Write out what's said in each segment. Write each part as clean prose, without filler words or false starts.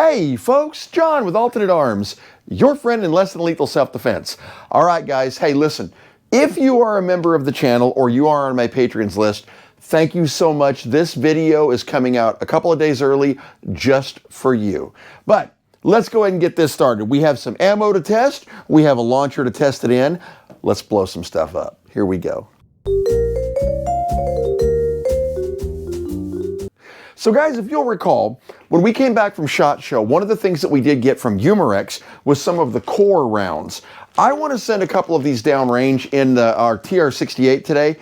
Hey folks, John with Alternate Arms, your friend in less than lethal self-defense. All right guys, hey listen, if you are a member of the channel or you are on my Patreons list, thank you so much. This video is coming out a couple of days early just for you. But let's go ahead and get this started. We have some ammo to test, we have a launcher to test it in. Let's blow some stuff up. Here we go. So guys, if you'll recall, when we came back from SHOT Show, one of the things that we did get from Umarex was some of the core rounds. I want to send a couple of these downrange in our TR68 today.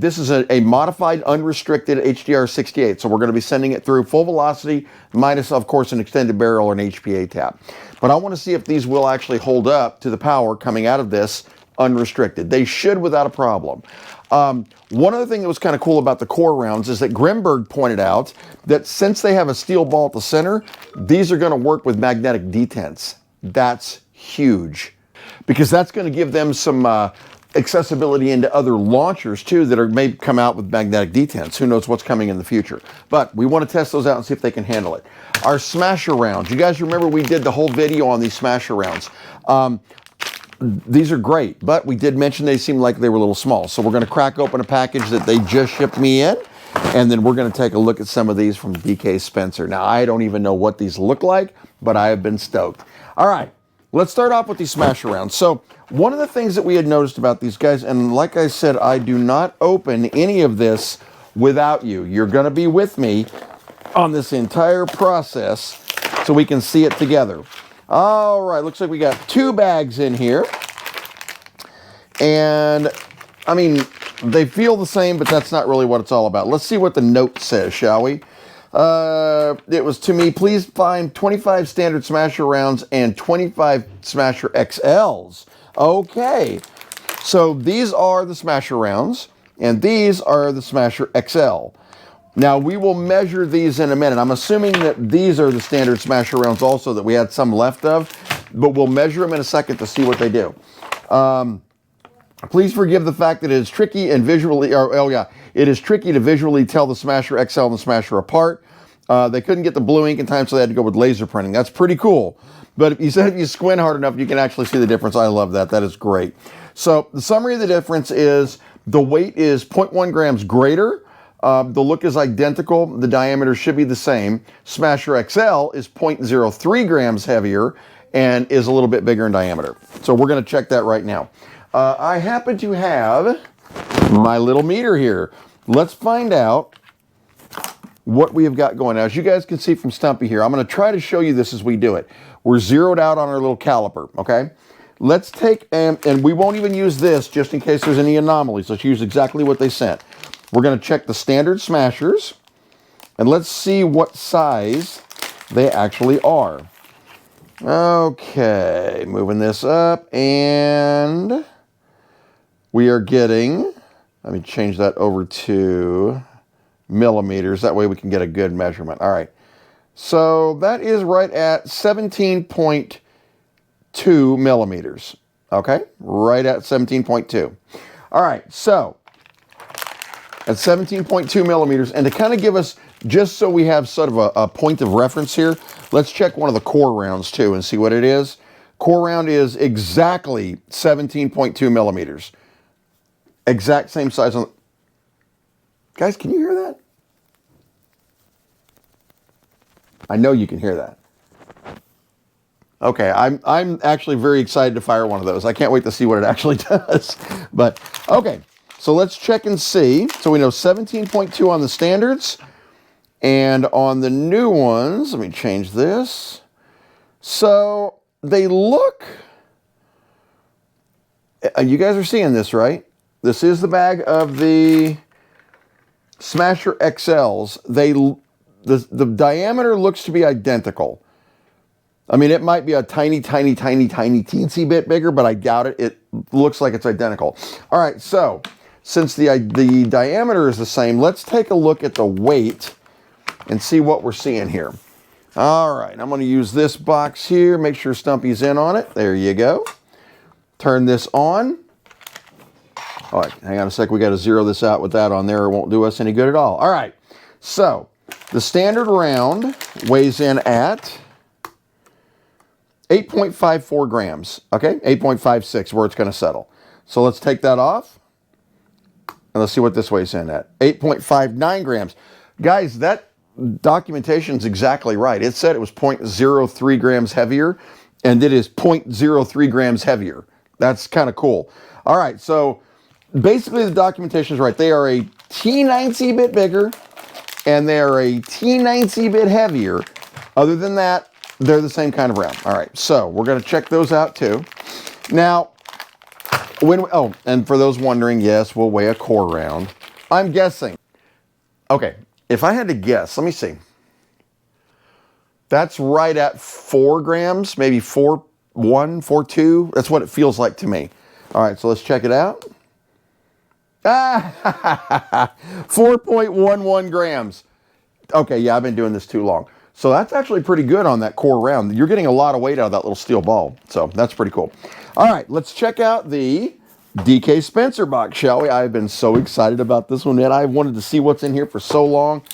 This is a modified, unrestricted HDR68, so we're going to be sending it through full velocity, minus, of course, an extended barrel or an HPA tap. But I want to see if these will actually hold up to the power coming out of this unrestricted. They should without a problem. One other thing that was kind of cool about the core rounds is that Grimberg pointed out that since they have a steel ball at the center, these are going to work with magnetic detents. That's huge because that's going to give them some accessibility into other launchers too that may come out with magnetic detents. Who knows what's coming in the future. But we want to test those out and see if they can handle it. Our smasher rounds. You guys remember we did the whole video on these smasher rounds. These are great, but we did mention they seemed like they were a little small. So we're going to crack open a package that they just shipped me in, and then we're going to take a look at some of these from DK Spencer. Now, I don't even know what these look like, but I have been stoked. All right, let's start off with these smasher rounds. So one of the things that we had noticed about these guys, and like I said, I do not open any of this without you. You're going to be with me on this entire process so we can see it together. All right, looks like we got 2 bags in here. And, I mean, they feel the same, but that's not really what it's all about. Let's see what the note says, shall we? It was to me, please find 25 standard smasher rounds and 25 smasher XLs. Okay, so these are the smasher rounds, and these are the smasher XL. Now, we will measure these in a minute. I'm assuming that these are the standard smasher rounds also that we had some left of, but we'll measure them in a second to see what they do. Please forgive the fact that it is tricky and visually, it is tricky to visually tell the Smasher XL and the Smasher apart. They couldn't get the blue ink in time, so they had to go with laser printing. That's pretty cool. But if you squint hard enough, you can actually see the difference. I love that. That is great. So the summary of the difference is the weight is 0.1 grams greater. The look is identical. The diameter should be the same. Smasher XL is 0.03 grams heavier and is a little bit bigger in diameter. So we're going to check that right now. I happen to have my little meter here. Let's find out what we have got going. Now, as you guys can see from Stumpy here, I'm going to try to show you this as we do it. We're zeroed out on our little caliper, okay? Let's take, and we won't even use this just in case there's any anomalies. Let's use exactly what they sent. We're going to check the standard smashers, and let's see what size they actually are. Okay, moving this up, and we are getting, let me change that over to millimeters. That way we can get a good measurement. All right, so that is right at 17.2 millimeters. Okay, right at 17.2. All right, so at 17.2 millimeters, and to kind of give us, just so we have sort of a point of reference here, let's check one of the core rounds too and see what it is. Core round is exactly 17.2 millimeters. Exact same size on. Guys, can you hear that? I know you can hear that. Okay, I'm actually very excited to fire one of those. I can't wait to see what it actually does. But okay. So let's check and see. So we know 17.2 on the standards, and on the new ones, let me change this. So they look, you guys are seeing this, right? This is the bag of the Smasher XLs. The diameter looks to be identical. I mean, it might be a tiny, tiny, tiny, tiny, teensy bit bigger, but I doubt it. It looks like it's identical. All right, so since the diameter is the same, let's take a look at the weight and see what we're seeing here. All right, I'm going to use this box here. Make sure Stumpy's in on it. There you go. Turn this on. All right, hang on a sec. We got to zero this out with that on there. It won't do us any good at all. All right, so the standard round weighs in at 8.54 grams, okay? 8.56 where it's going to settle. So let's take that off, and let's see what this weighs in at. 8.59 grams. Guys, that documentation is exactly right. It said it was 0.03 grams heavier, and it is 0.03 grams heavier. That's kind of cool. All right, so basically the documentation is right. They are a T9C bit bigger, and they are a T9C bit heavier. Other than that, they're the same kind of round. All right, so we're going to check those out too. Now, and for those wondering, yes, we'll weigh a core round. I'm guessing. Okay, if I had to guess, let me see. That's right at 4 grams, maybe 4.1, 4.2. That's what it feels like to me. All right, so let's check it out. 4.11 grams. Okay, yeah, I've been doing this too long. So that's actually pretty good on that core round. You're getting a lot of weight out of that little steel ball. So that's pretty cool. All right, let's check out the DK Spencer box, shall we? I've been so excited about this one, man. I wanted to see what's in here for so long.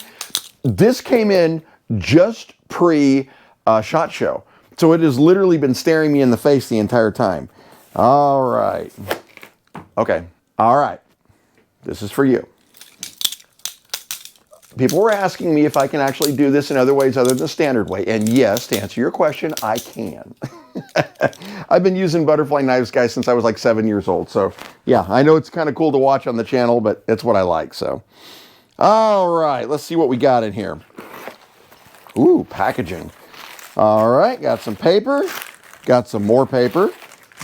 This came in just pre-SHOT Show. So it has literally been staring me in the face the entire time. All right. Okay. All right. This is for you. People were asking me if I can actually do this in other ways other than standard way. And yes, to answer your question, I can. I've been using butterfly knives, guys, since I was like 7 years old. So yeah, I know it's kind of cool to watch on the channel, but it's what I like. So, all right, let's see what we got in here. Ooh, packaging. All right, got some paper, got some more paper,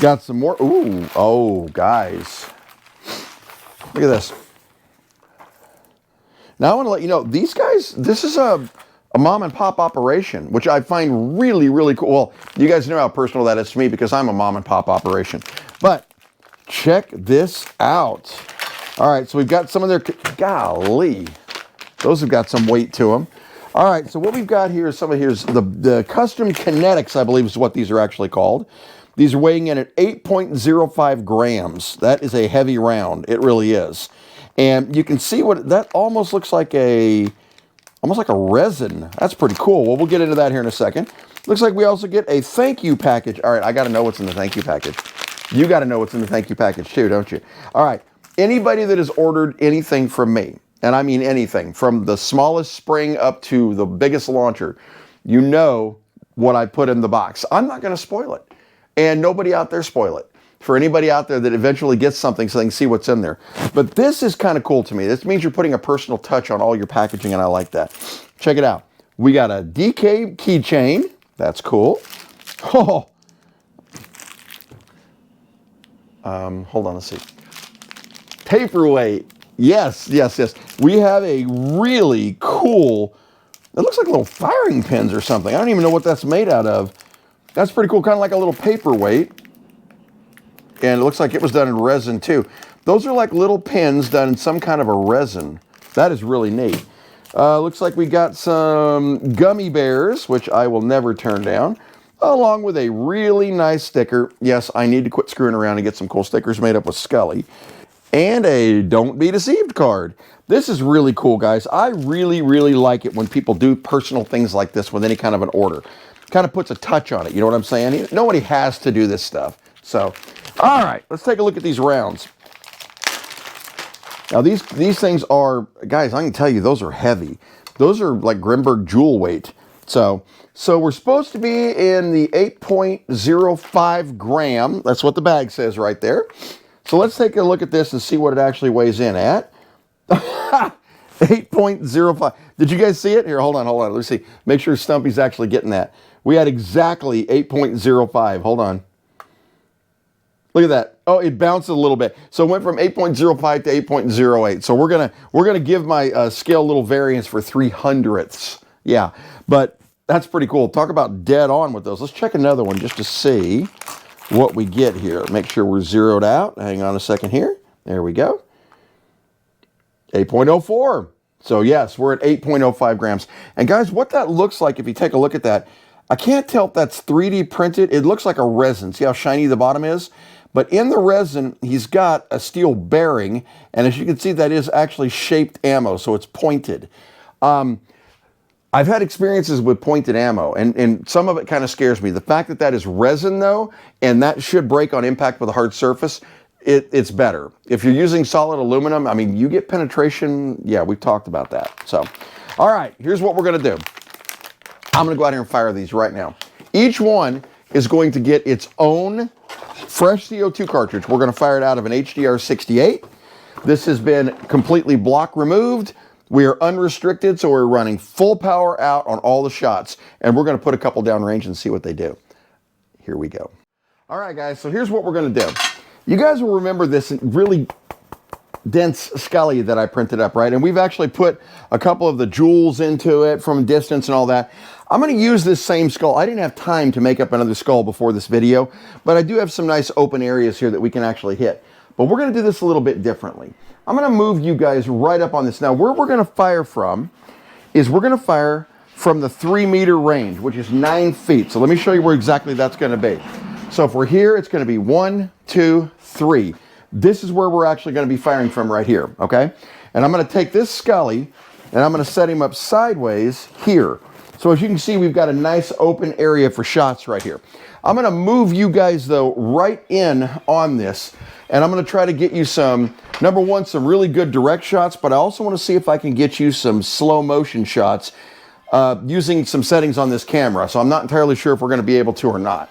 got some more. Ooh, oh, guys. Look at this. Now I want to let you know, these guys, this is a mom and pop operation, which I find really, really cool. Well, you guys know how personal that is to me because I'm a mom and pop operation. But check this out. All right, so we've got some of their, golly, those have got some weight to them. All right, so what we've got here is here's the custom kinetics, I believe is what these are actually called. These are weighing in at 8.05 grams. That is a heavy round. It really is. And you can see what that almost looks like almost like a resin. That's pretty cool. Well, we'll get into that here in a second. Looks like we also get a thank you package. All right, I got to know what's in the thank you package. You got to know what's in the thank you package too, don't you? All right, anybody that has ordered anything from me, and I mean anything, from the smallest spring up to the biggest launcher, you know what I put in the box. I'm not going to spoil it. And nobody out there spoil it. For anybody out there that eventually gets something so they can see what's in there. But this is kind of cool to me. This means you're putting a personal touch on all your packaging, and I like that. Check it out. We got a DK keychain. That's cool. Oh. Hold on, let's see. Paperweight. Yes, yes, yes. We have a really cool, it looks like little firing pins or something. I don't even know what that's made out of. That's pretty cool, kind of like a little paperweight. And it looks like it was done in resin too. Those are like little pins done in some kind of a resin. That is really neat. Looks like we got some gummy bears, which I will never turn down, along with a really nice sticker. Yes, I need to quit screwing around and get some cool stickers made up with Scully. And a Don't Be Deceived card. This is really cool, guys. I really, really like it when people do personal things like this with any kind of an order. Kind of puts a touch on it, you know what I'm saying? Nobody has to do this stuff. So, all right, let's take a look at these rounds. Now, these things are, guys, I can tell you, those are heavy. Those are like Grimberg jewel weight. So we're supposed to be in the 8.05 gram. That's what the bag says right there. So let's take a look at this and see what it actually weighs in at. 8.05. Did you guys see it? Here, hold on. Let's see. Make sure Stumpy's actually getting that. We had exactly 8.05. Hold on. Look at that. Oh, it bounced a little bit. So it went from 8.05 to 8.08. So we're gonna give my scale a little variance for 0.03. Yeah, but that's pretty cool. Talk about dead on with those. Let's check another one just to see what we get here. Make sure we're zeroed out. Hang on a second here. There we go. 8.04. So yes, we're at 8.05 grams. And guys, what that looks like, if you take a look at that, I can't tell if that's 3D printed. It looks like a resin. See how shiny the bottom is? But in the resin, he's got a steel bearing, and as you can see, that is actually shaped ammo, so it's pointed. I've had experiences with pointed ammo, and some of it kind of scares me. The fact that that is resin, though, and that should break on impact with a hard surface, it's better. If you're using solid aluminum, I mean, you get penetration. Yeah, we've talked about that. So, all right, here's what we're going to do. I'm going to go out here and fire these right now. Each one is going to get its own fresh CO2 cartridge. We're going to fire it out of an HDR68. This has been completely block removed. We are unrestricted, so we're running full power out on all the shots. And we're going to put a couple downrange and see what they do. Here we go. All right, guys, so here's what we're going to do. You guys will remember this really dense Scully that I printed up, right? And we've actually put a couple of the jewels into it from distance and all that. I'm going to use this same skull. I didn't have time to make up another skull before this video, but I do have some nice open areas here that we can actually hit. But we're going to do this a little bit differently. I'm going to move you guys right up on this. Now, where we're going to fire from is we're going to fire from the 3-meter range, which is 9 feet. So let me show you where exactly that's going to be. So if we're here, it's going to be 1, 2, 3. This is where we're actually going to be firing from right here, okay? And I'm going to take this Scully, and I'm going to set him up sideways here. So as you can see, we've got a nice open area for shots right here. I'm going to move you guys, though, right in on this, and I'm going to try to get you some, number one, some really good direct shots, but I also want to see if I can get you some slow motion shots using some settings on this camera. So I'm not entirely sure if we're going to be able to or not.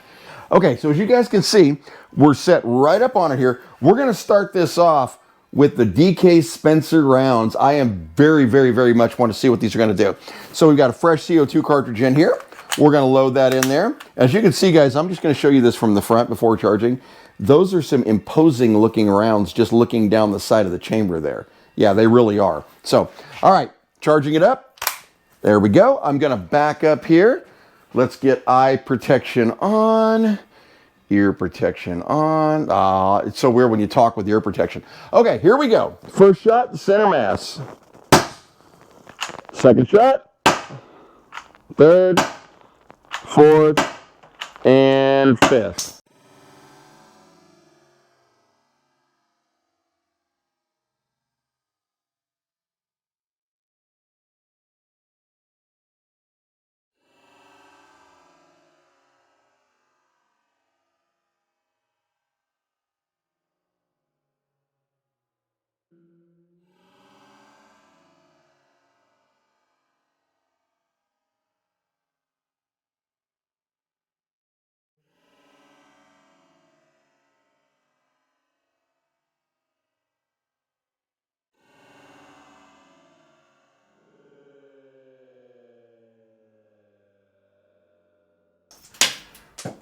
Okay, so as you guys can see, we're set right up on it here. We're going to start this off with the DK Spencer rounds. I am very, very, very much want to see what these are going to do. So we've got a fresh CO2 cartridge in here. We're going to load that in there. As you can see, guys, I'm just going to show you this from the front before charging. Those are some imposing looking rounds just looking down the side of the chamber there. Yeah, they really are. So, all right, charging it up. There we go. I'm going to back up here. Let's get eye protection on, ear protection on. It's so weird when you talk with ear protection. Okay, here we go. First shot, center mass. Second shot, third, fourth, and fifth.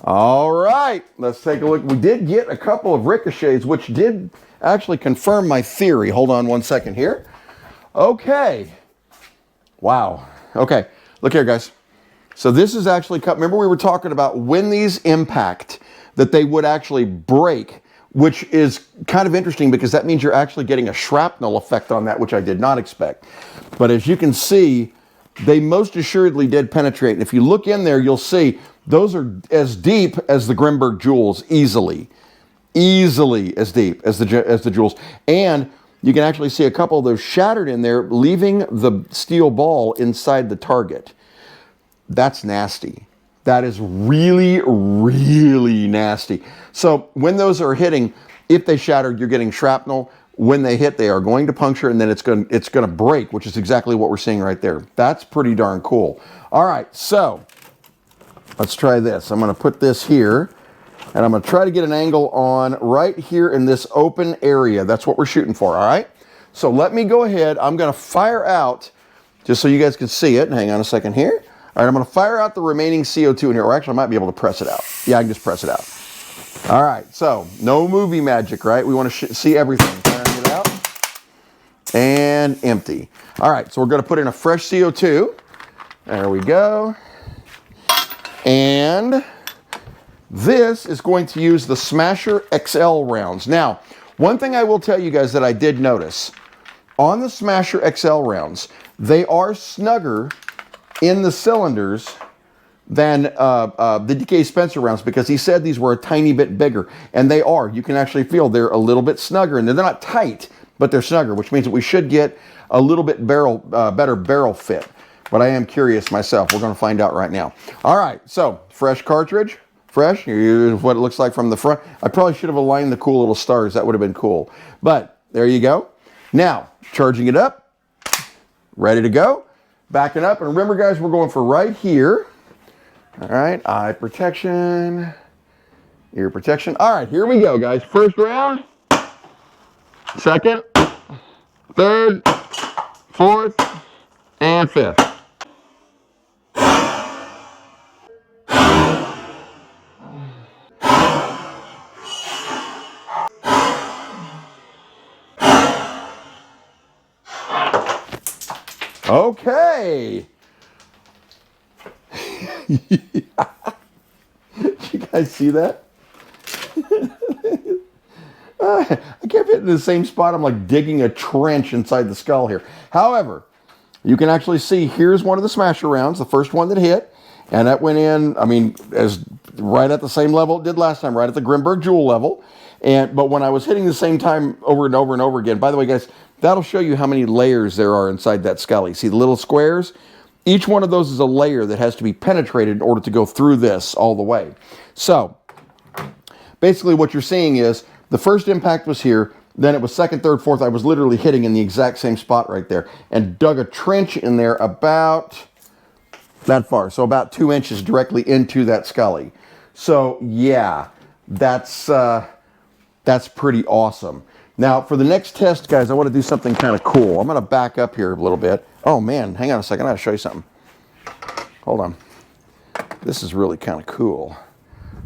All right, let's take a look. We did get a couple of ricochets, which did actually confirm my theory. Hold on one second here. Okay. Wow. Okay, look here, guys. So this is actually cut. Remember we were talking about when these impact that they would actually break, which is kind of interesting because that means you're actually getting a shrapnel effect on that, which I did not expect. But as you can see, they most assuredly did penetrate. And if you look in there, you'll see those are as deep as the Grimberg jewels, easily as deep as the jewels. And you can actually see a couple of those shattered in there, leaving the steel ball inside the target. That's nasty. That is really, really nasty. So when those are hitting, if they shatter, you're getting shrapnel. When they hit, they are going to puncture, and then it's going to break, which is exactly what we're seeing right there. That's pretty darn cool. All right, so let's try this. I'm going to put this here, and I'm going to try to get an angle on right here in this open area. That's what we're shooting for, all right? So let me go ahead. I'm going to fire out, just so you guys can see it. Hang on a second here. All right, I'm going to fire out the remaining CO2 in here, or actually I might be able to press it out. Yeah, I can just press it out. All right, so no movie magic, right? We want to see everything. Firing it out. And empty. All right, so we're going to put in a fresh CO2. There we go. And this is going to use the Smasher XL rounds. Now, one thing I will tell you guys that I did notice, on the Smasher XL rounds, they are snugger in the cylinders than the DK Spencer rounds, because he said these were a tiny bit bigger, and they are. You can actually feel they're a little bit snugger, and they're not tight, but they're snugger, which means that we should get a little bit better barrel fit. but I am curious myself. We're going to find out right now. All right, so fresh cartridge. Fresh, here's what it looks like from the front. I probably should have aligned the cool little stars. That would have been cool. But there you go. Now, charging it up. Ready to go. Backing up. And remember, guys, we're going for right here. All right, eye protection, ear protection. All right, here we go, guys. First round, second, third, fourth, and fifth. Okay. You guys see that? I kept hitting the same spot. I'm like digging a trench inside the skull here. However, you can actually see here's one of the smasher rounds, the first one that hit, and that went in, I mean, as right at the same level it did last time, right at the Grimberg Jewel level. But when I was hitting the same time over and over and over again, by the way, guys, that'll show you how many layers there are inside that scully. See the little squares? Each one of those is a layer that has to be penetrated in order to go through this all the way. So basically what you're seeing is the first impact was here, then it was second, third, fourth. I was literally hitting in the exact same spot right there and dug a trench in there about that far. So about 2 inches directly into that scully. So yeah, that's pretty awesome. Now for the next test, guys, I want to do something kind of cool. I'm going to back up here a little bit. Oh man, hang on a second. I got to show you something. Hold on. This is really kind of cool.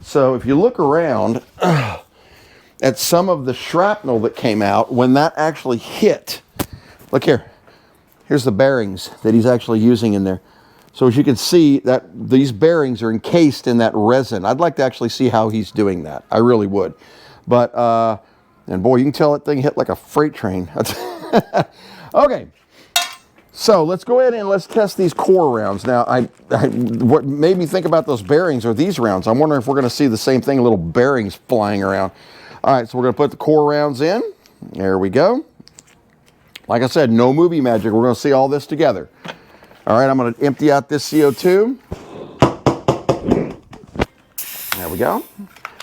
So if you look around at some of the shrapnel that came out when that actually hit, look here. Here's the bearings that he's actually using in there. So as you can see, that these bearings are encased in that resin. I'd like to actually see how he's doing that. I really would. But, and boy, you can tell that thing hit like a freight train. Okay. So let's go ahead and let's test these core rounds. Now, what made me think about those bearings are these rounds. I'm wondering if we're going to see the same thing, little bearings flying around. All right, so we're going to put the core rounds in. There we go. Like I said, no movie magic. We're going to see all this together. All right, I'm going to empty out this CO2. There we go.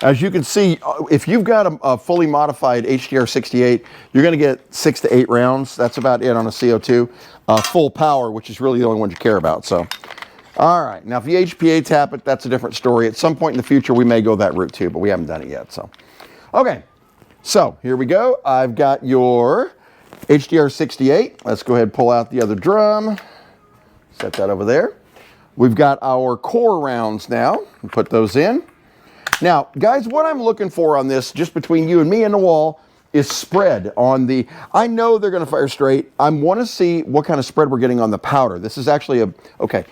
As you can see, if you've got a fully modified HDR68, you're going to get 6 to 8 rounds. That's about it on a CO2. Full power, which is really the only one you care about. So, all right. Now, if you HPA tap it, that's a different story. At some point in the future, we may go that route too, but we haven't done it yet. So, okay. So, here we go. I've got your HDR68. Let's go ahead and pull out the other drum. Set that over there. We've got our core rounds now. We'll put those in. Now, guys, what I'm looking for on this, just between you and me and the wall, is spread on the, I know they're going to fire straight. I want to see what kind of spread we're getting on the powder. This is actually a, okay,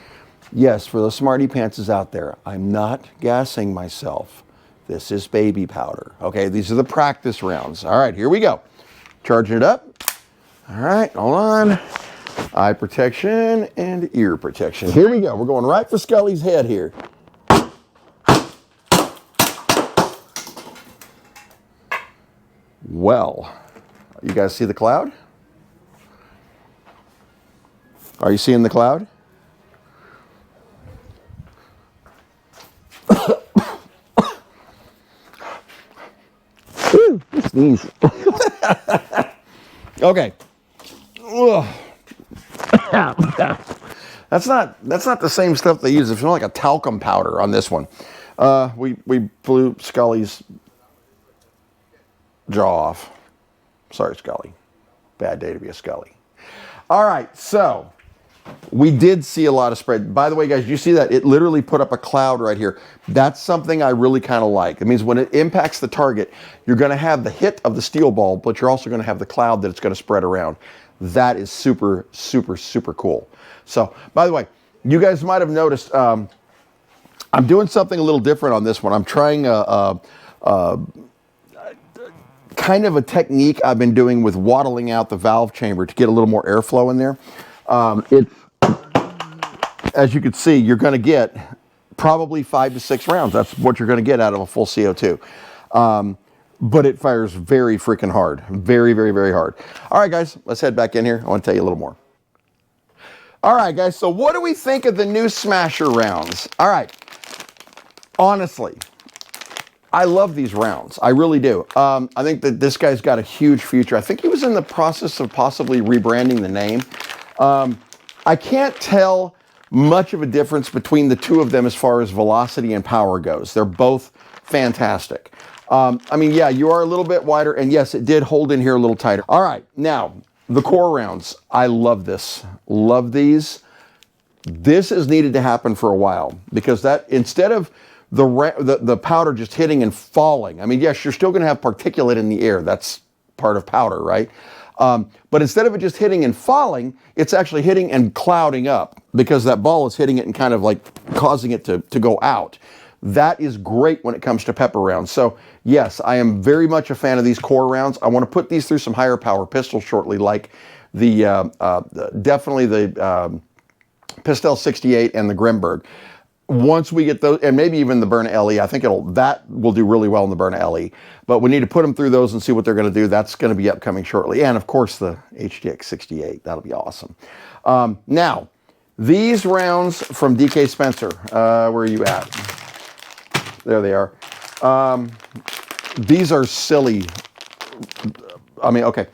yes, for those smarty pantses out there, I'm not gassing myself. This is baby powder. Okay, these are the practice rounds. All right, here we go. Charging it up. All right, hold on. Eye protection and ear protection. Here we go. We're going right for Scully's head here. Well, you guys see the cloud? Are you seeing the cloud? Ooh, sneeze. Okay. That's not the same stuff they use. It's more like a talcum powder on this one. We blew Scully's jaw off. Sorry, Scully. Bad day to be a Scully. All right, so we did see a lot of spread. By the way, guys, you see that? It literally put up a cloud right here. That's something I really kind of like. It means when it impacts the target, you're going to have the hit of the steel ball, but you're also going to have the cloud that it's going to spread around. That is super, super, super cool. So, by the way, you guys might have noticed I'm doing something a little different on this one. I'm trying kind of a technique I've been doing with waddling out the valve chamber to get a little more airflow in there. As you can see, you're going to get probably 5 to 6 rounds. That's what you're going to get out of a full CO2. But it fires very freaking hard. Very, very, very hard. All right, guys, let's head back in here. I want to tell you a little more. All right, guys, so what do we think of the new Smasher rounds? All right, honestly, I love these rounds. I really do. I think that this guy's got a huge future. I think he was in the process of possibly rebranding the name. I can't tell much of a difference between the two of them as far as velocity and power goes. They're both fantastic. I mean, yeah, you are a little bit wider, and yes, it did hold in here a little tighter. All right, now, the core rounds. I love this. Love these. This has needed to happen for a while, because that, instead of the powder just hitting and falling, I mean, yes, you're still going to have particulate in the air. That's part of powder, right? But instead of it just hitting and falling, it's actually hitting and clouding up, because that ball is hitting it and kind of like causing it to go out. That is great when it comes to pepper rounds. So yes, I am very much a fan of these core rounds. I want to put these through some higher power pistols shortly, like definitely the Pistol 68 and the Grimberg. Once we get those, and maybe even the Byrna LE, I think that will do really well in the Byrna LE. But we need to put them through those and see what they're going to do. That's going to be upcoming shortly. And of course, the HTX 68. That'll be awesome. Now, these rounds from DK Spencer. Where are you at? There they are. These are silly. I mean, okay.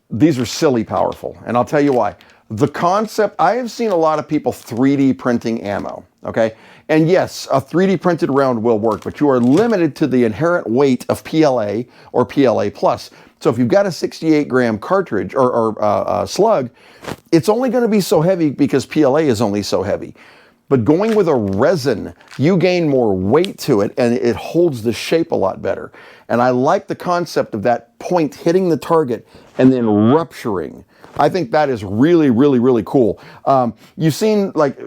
These are silly powerful. And I'll tell you why. The concept, I have seen a lot of people 3D printing ammo, okay? And yes, a 3D printed round will work, but you are limited to the inherent weight of PLA or PLA+. So if you've got a 68 gram cartridge or slug, it's only going to be so heavy because PLA is only so heavy. But going with a resin, you gain more weight to it, and it holds the shape a lot better. And I like the concept of that point hitting the target and then rupturing. I think that is really, really, really cool. You've seen like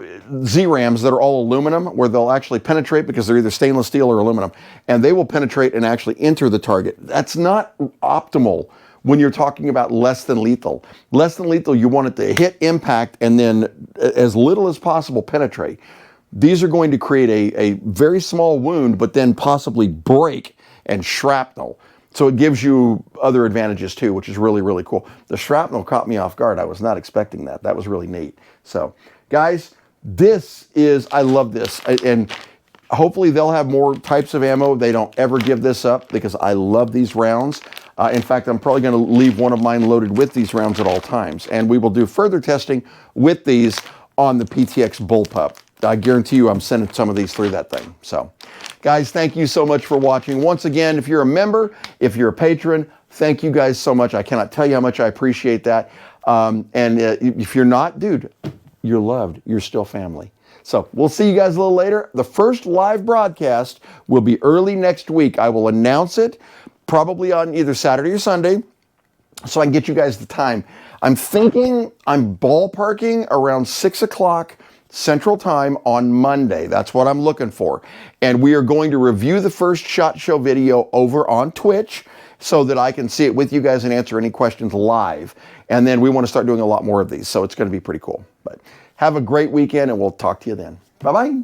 Z-Rams that are all aluminum, where they'll actually penetrate because they're either stainless steel or aluminum, and they will penetrate and actually enter the target. That's not optimal when you're talking about less than lethal. Less than lethal, you want it to hit impact and then as little as possible penetrate. These are going to create a very small wound, but then possibly break and shrapnel. So it gives you other advantages too, which is really, really cool. The shrapnel caught me off guard. I was not expecting that. That was really neat. So guys, I love this. And hopefully they'll have more types of ammo. They don't ever give this up, because I love these rounds. In fact, I'm probably going to leave one of mine loaded with these rounds at all times. And we will do further testing with these on the PTX Bullpup. I guarantee you I'm sending some of these through that thing. So, guys, thank you so much for watching. Once again, if you're a member, if you're a patron, thank you guys so much. I cannot tell you how much I appreciate that. If you're not, dude, you're loved. You're still family. So we'll see you guys a little later. The first live broadcast will be early next week. I will announce it probably on either Saturday or Sunday, so I can get you guys the time. I'm thinking I'm ballparking around 6 o'clock Central Time on Monday. That's what I'm looking for. And we are going to review the first SHOT Show video over on Twitch so that I can see it with you guys and answer any questions live. And then we want to start doing a lot more of these, so it's going to be pretty cool. But have a great weekend, and we'll talk to you then. Bye-bye.